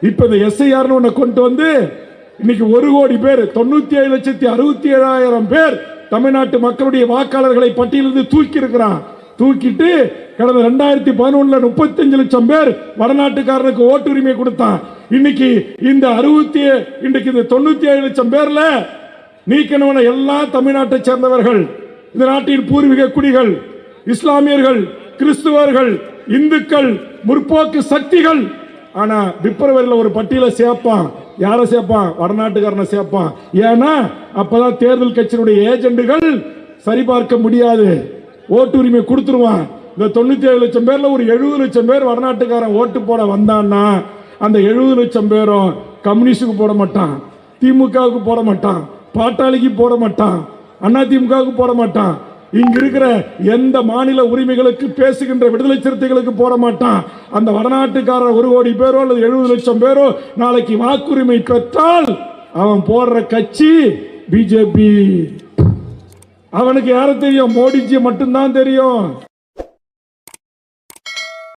இப்ப இந்த எஸ்ஐஆர் ஒண்ணு கொண்டு வந்து இன்னைக்கு 1 கோடி பேர் 97,67,000 பேர் தமிழ்நாட்டு மக்களுடைய வாக்காளர்களை பட்டியலிருந்து தூக்கி இருக்கிறான். தூக்கிட்டு கடந்த 2011 35 லட்சம் பேர் வடநாட்டுக்காரனுக்கு ஓட்டுரிமை கொடுத்தான். இன்னைக்கு இந்த 97 லட்சம் பேர்ல நீக்கணும்னு எல்லாம் தமிழ்நாட்டை சேர்ந்தவர்கள், இந்த நாட்டின் பூர்வீக குடிகள், இஸ்லாமியர்கள், கிறிஸ்துவர்கள், இந்துக்கள், முற்போக்கு சக்திகள். ஆனா பிப்ரவரியில் ஒரு பட்டியலை சேர்ப்பான். யாரை சேர்ப்பான்? வடநாட்டுக்காரனை சேர்ப்பான். ஏன்னா அப்பதான் தேர்தல் கட்சியினுடைய ஏஜெண்டுகள் சரிபார்க்க முடியாது, ஓட்டுரிமை கொடுத்துருவான். இந்த 97 லட்சம் பேர்ல ஒரு 70 லட்சம் பேர் வடநாட்டுக்காரன் ஓட்டு போட வந்தான்னா அந்த 70 லட்சம் பேரும் கம்யூனிஸ்டுக்கு போட மாட்டான், திமுகவுக்கு போட மாட்டான், பாட்டாளிக்கு போட மாட்டான், அண்ணா திமுகவுக்கு போட மாட்டான், இங்க இருக்கிற எந்த மாநில உரிமைகளுக்கு பேசுகின்ற விடுதலை சிறுத்தைகளுக்கு போட மாட்டான். அந்த வடநாட்டுக்காரர் 1 கோடி பேரோ அல்லது 70 லட்சம் பேரோ நாளைக்கு வாக்குரிமை பெற்றால் அவன் போடுற கட்சி பிஜேபி. அவனுக்கு யாரை தெரியும்? மோடிஜி மட்டும்தான் தெரியும்.